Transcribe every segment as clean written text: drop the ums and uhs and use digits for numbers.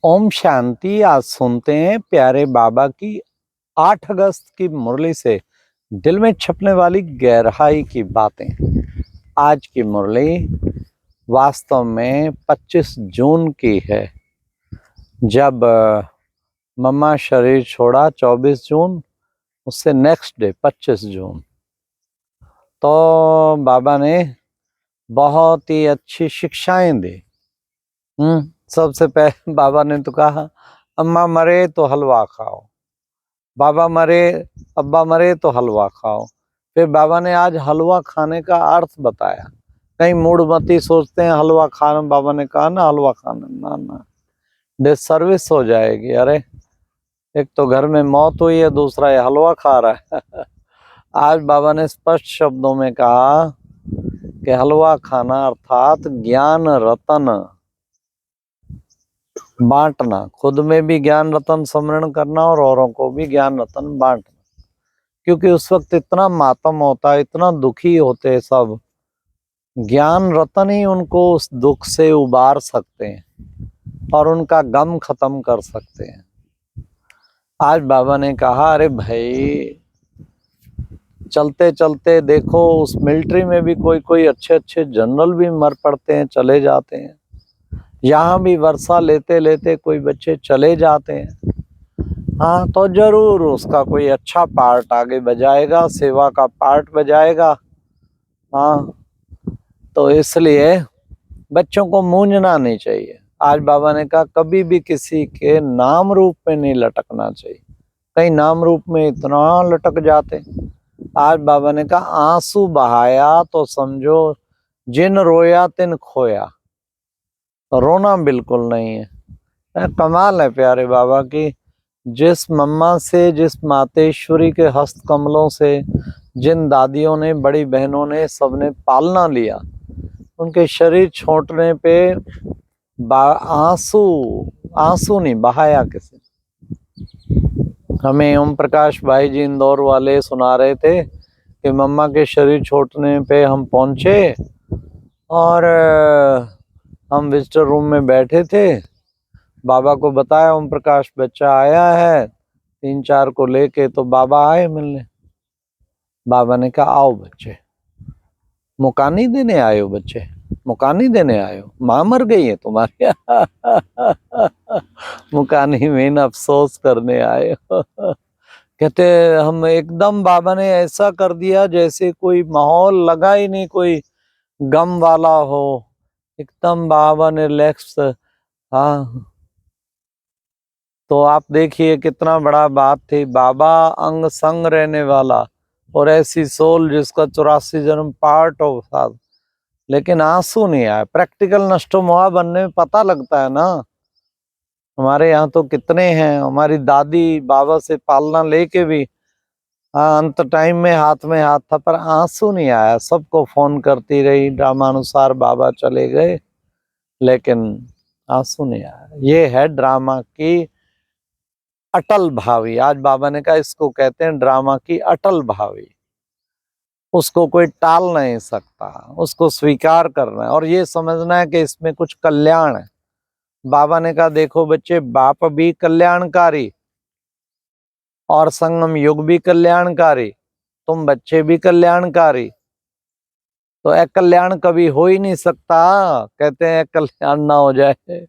ओम शांति। आज सुनते हैं प्यारे बाबा की 8 अगस्त की मुरली से दिल में छपने वाली गहराई की बातें। आज की मुरली वास्तव में 25 जून की है, जब मम्मा शरीर छोड़ा 24 जून, उससे नेक्स्ट डे 25 जून। तो बाबा ने बहुत ही अच्छी शिक्षाएं दी। सबसे पहले बाबा ने तो कहा, अम्मा मरे तो हलवा खाओ, बाबा मरे, अब्बा मरे तो हलवा खाओ। फिर बाबा ने आज हलवा खाने का अर्थ बताया। कहीं मूढ़मती सोचते हैं हलवा खाना, बाबा ने कहा ना हलवा खाना, ना ना, डिसर्विस हो जाएगी। अरे एक तो घर में मौत हुई है, दूसरा ये हलवा खा रहा है। आज बाबा ने स्पष्ट शब्दों में कहा कि हलवा खाना अर्थात ज्ञान रतन बांटना, खुद में भी ज्ञान रतन समरण करना और औरों को भी ज्ञान रतन बांटना। क्योंकि उस वक्त इतना मातम होता है, इतना दुखी होते सब, ज्ञान रतन ही उनको उस दुख से उबार सकते हैं और उनका गम खत्म कर सकते हैं। आज बाबा ने कहा, अरे भाई चलते चलते देखो, उस मिलिट्री में भी कोई कोई अच्छे अच्छे जनरल भी मर पड़ते हैं, चले जाते हैं। यहाँ भी वर्षा लेते लेते कोई बच्चे चले जाते हैं। हाँ, तो जरूर उसका कोई अच्छा पार्ट आगे बजाएगा, सेवा का पार्ट बजाएगा। हाँ, तो इसलिए बच्चों को मूंझना नहीं चाहिए। आज बाबा ने कहा कभी भी किसी के नाम रूप में नहीं लटकना चाहिए। कई नाम रूप में इतना लटक जाते। आज बाबा ने कहा आंसू बहाया तो समझो जिन रोया तिन खोया। रोना बिल्कुल नहीं है। कमाल है प्यारे बाबा की, जिस मम्मा से, जिस मातेश्वरी के हस्त कमलों से जिन दादियों ने, बड़ी बहनों ने, सबने पालना लिया, उनके शरीर छोड़ने पे आंसू आंसू नहीं बहाया किसी। हमें ओम प्रकाश भाई जी इंदौर वाले सुना रहे थे कि मम्मा के शरीर छोड़ने पे हम पहुंचे और हम विजिटर रूम में बैठे थे। बाबा को बताया ओम प्रकाश बच्चा आया है 3-4 को लेके, तो बाबा आए मिलने। बाबा ने कहा आओ बच्चे, मुकानी देने आए हो बच्चे, मुकानी देने आए हो, माँ मर गई है तुम्हारी। मुकानी में अफसोस करने आए हो। कहते हम एकदम, बाबा ने ऐसा कर दिया जैसे कोई माहौल लगा ही नहीं, कोई गम वाला हो। एकदम बाबा ने रिलैक्स। हाँ, तो आप देखिए कितना बड़ा बात थी। बाबा अंग संग रहने वाला और ऐसी सोल जिसका 84 जन्म पार्ट ऑफ था, लेकिन आंसू नहीं आया। प्रैक्टिकल नष्टो मोहा बनने में पता लगता है ना। हमारे यहाँ तो कितने हैं, हमारी दादी बाबा से पालना लेके भी अंत टाइम में हाथ था, पर आंसू नहीं आया। सबको फोन करती रही, ड्रामानुसार बाबा चले गए, लेकिन आंसू नहीं आया। ये है ड्रामा की अटल भावी। आज बाबा ने कहा इसको कहते हैं ड्रामा की अटल भावी। उसको कोई टाल नहीं सकता, उसको स्वीकार करना है और ये समझना है कि इसमें कुछ कल्याण है। बाबा ने कहा देखो बच्चे, बाप भी कल्याणकारी और संगम युग भी कल्याणकारी, तुम बच्चे भी कल्याणकारी। तो अकल्याण कभी हो ही नहीं सकता। कहते हैं कल्याण ना हो जाए,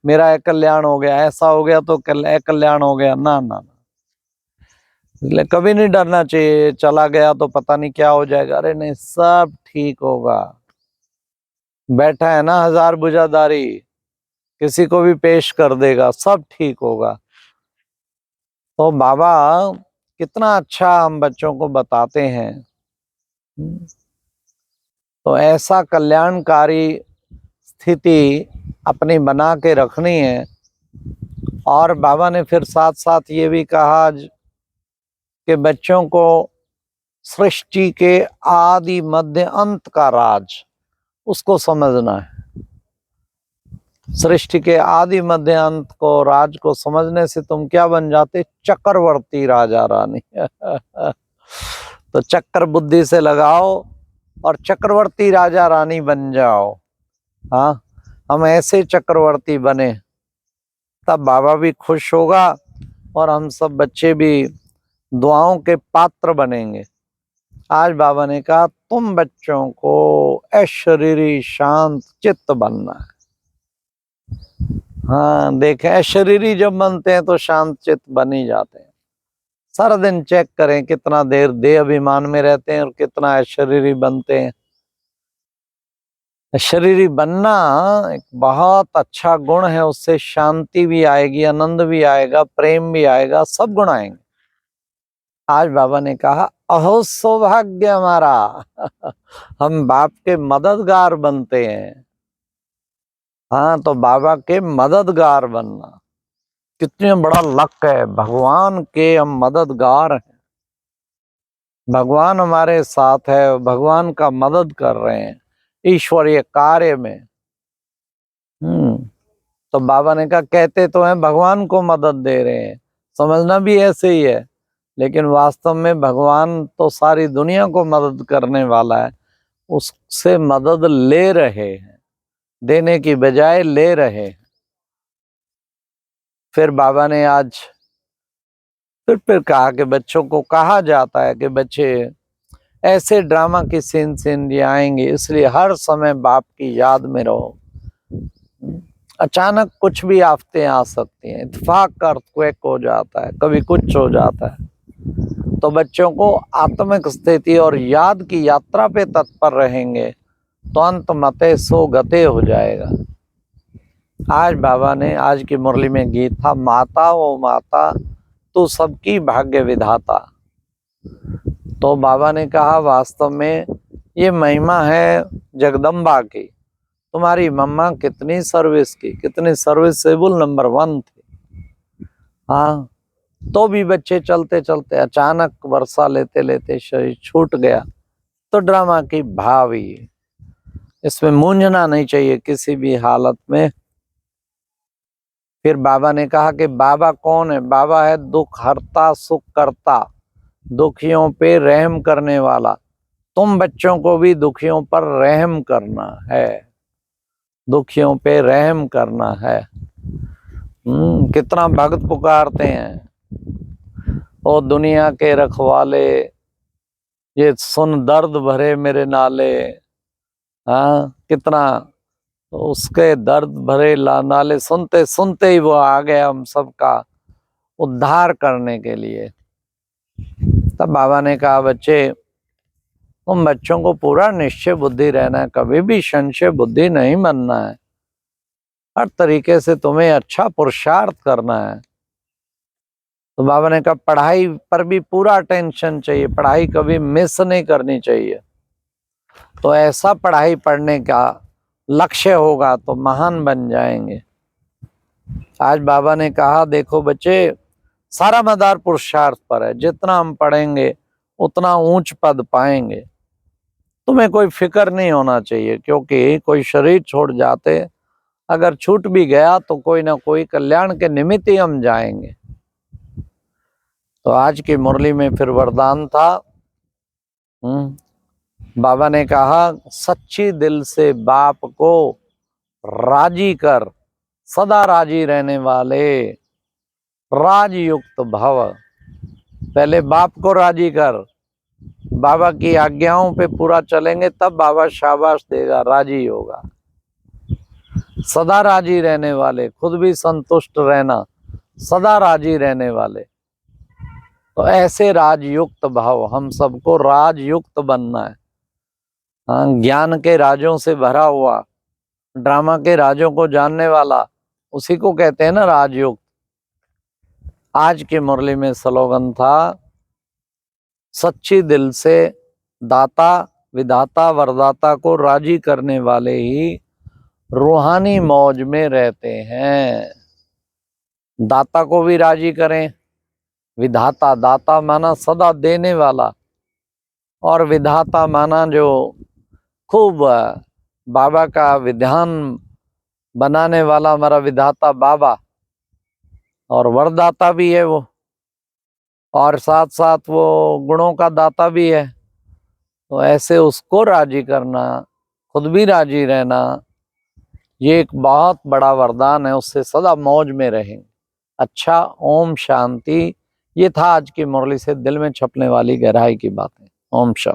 मेरा कल्याण हो गया, ऐसा हो गया तो कल्याण हो गया, ना ना ना। इसलिए कभी नहीं डरना चाहिए, चला गया तो पता नहीं क्या हो जाएगा। अरे नहीं, सब ठीक होगा। बैठा है ना हजार भुजाधारी, किसी को भी पेश कर देगा, सब ठीक होगा। तो बाबा कितना अच्छा हम बच्चों को बताते हैं। तो ऐसा कल्याणकारी स्थिति अपनी बना के रखनी है। और बाबा ने फिर साथ साथ ये भी कहा कि बच्चों को सृष्टि के आदि मध्य अंत का राज उसको समझना है। सृष्टि के आदि मध्य अंत को, राज को समझने से तुम क्या बन जाते? चक्रवर्ती राजा रानी। तो चक्र बुद्धि से लगाओ और चक्रवर्ती राजा रानी बन जाओ। हाँ, हम ऐसे चक्रवर्ती बने तब बाबा भी खुश होगा और हम सब बच्चे भी दुआओं के पात्र बनेंगे। आज बाबा ने कहा तुम बच्चों को अशरीरी शांत चित्त बनना है। हाँ देखें, अशरीरी जब बनते हैं तो शांत चित्त बन ही जाते हैं। सारा दिन चेक करें कितना देर देह अभिमान में रहते हैं और कितना अशरीरी बनते हैं। अशरीरी बनना एक बहुत अच्छा गुण है, उससे शांति भी आएगी, आनंद भी आएगा, प्रेम भी आएगा, सब गुण आएंगे। आज बाबा ने कहा अहो सौभाग्य हमारा हम बाप के मददगार बनते हैं। हाँ, तो बाबा के मददगार बनना कितने बड़ा लक है। भगवान के हम मददगार हैं, भगवान हमारे साथ है, भगवान का मदद कर रहे हैं ईश्वरीय कार्य में। तो बाबा ने कहा कहते तो हैं भगवान को मदद दे रहे हैं, समझना भी ऐसे ही है, लेकिन वास्तव में भगवान तो सारी दुनिया को मदद करने वाला है, उससे मदद ले रहे हैं, देने की बजाय ले रहे हैं। फिर बाबा ने आज फिर कहा कि बच्चों को कहा जाता है कि बच्चे ऐसे ड्रामा की सीन आएंगे, इसलिए हर समय बाप की याद में रहो। अचानक कुछ भी आफतें आ सकती हैं, इत्तेफाक का अर्थक्वेक हो जाता है, कभी कुछ हो जाता है, तो बच्चों को आत्मिक स्थिति और याद की यात्रा पे तत्पर रहेंगे तो अंत मते सो गते हो जाएगा। आज बाबा ने आज की मुरली में गीत था माता ओ माता तू सबकी भाग्य विधाता। तो बाबा ने कहा वास्तव में ये महिमा है जगदम्बा की। तुम्हारी मम्मा कितनी सर्विस की, कितनी सर्विसेबल नंबर 1 थी। हाँ, तो भी बच्चे चलते चलते अचानक वर्षा लेते लेते शरीर छूट गया, तो ड्रामा की भावी, इसमें मूंझना नहीं चाहिए किसी भी हालत में। फिर बाबा ने कहा कि बाबा कौन है? बाबा है दुख हरता सुख करता, दुखियों पे रहम करने वाला। तुम बच्चों को भी दुखियों पर रहम करना है, दुखियों पे रहम करना है। कितना भक्त पुकारते हैं ओ दुनिया के रखवाले, ये सुन दर्द भरे मेरे नाले। हाँ, कितना उसके दर्द भरे नाले सुनते सुनते ही वो आ गया हम सबका उद्धार करने के लिए। तब बाबा ने कहा बच्चे तुम बच्चों को पूरा निश्चय बुद्धि रहना है, कभी भी संशय बुद्धि नहीं बनना है, हर तरीके से तुम्हें अच्छा पुरुषार्थ करना है। तो बाबा ने कहा पढ़ाई पर भी पूरा अटेंशन चाहिए, पढ़ाई कभी मिस नहीं करनी चाहिए। तो ऐसा पढ़ाई पढ़ने का लक्ष्य होगा तो महान बन जाएंगे। आज बाबा ने कहा देखो बच्चे सारा मदार पुरुषार्थ पर है, जितना हम पढ़ेंगे उतना ऊंच पद पाएंगे। तुम्हें कोई फिक्र नहीं होना चाहिए, क्योंकि कोई शरीर छोड़ जाते, अगर छूट भी गया तो कोई ना कोई कल्याण के निमित्त ही हम जाएंगे। तो आज की मुरली में फिर वरदान था, बाबा ने कहा सच्ची दिल से बाप को राजी कर, सदा राजी रहने वाले राजयुक्त भव। पहले बाप को राजी कर, बाबा की आज्ञाओं पे पूरा चलेंगे तब बाबा शाबाश देगा, राजी होगा। सदा राजी रहने वाले, खुद भी संतुष्ट रहना, सदा राजी रहने वाले। तो ऐसे राजयुक्त भाव, हम सबको राजयुक्त बनना है। हाँ, ज्ञान के राजों से भरा हुआ, ड्रामा के राजों को जानने वाला, उसी को कहते हैं ना राजयुक्त। आज की मुरली में स्लोगन था सच्ची दिल से दाता विधाता वरदाता को राजी करने वाले ही रूहानी मौज में रहते हैं। दाता को भी राजी करें, विधाता, दाता माना सदा देने वाला, और विधाता माना जो खूब बाबा का विधान बनाने वाला हमारा विधाता बाबा, और वरदाता भी है वो, और साथ साथ वो गुणों का दाता भी है। तो ऐसे उसको राजी करना, खुद भी राजी रहना, ये एक बहुत बड़ा वरदान है, उससे सदा मौज में रहेंगे। अच्छा, ओम शांति। ये था आज की मुरली से दिल में छपने वाली गहराई की बातें। ओम शांति।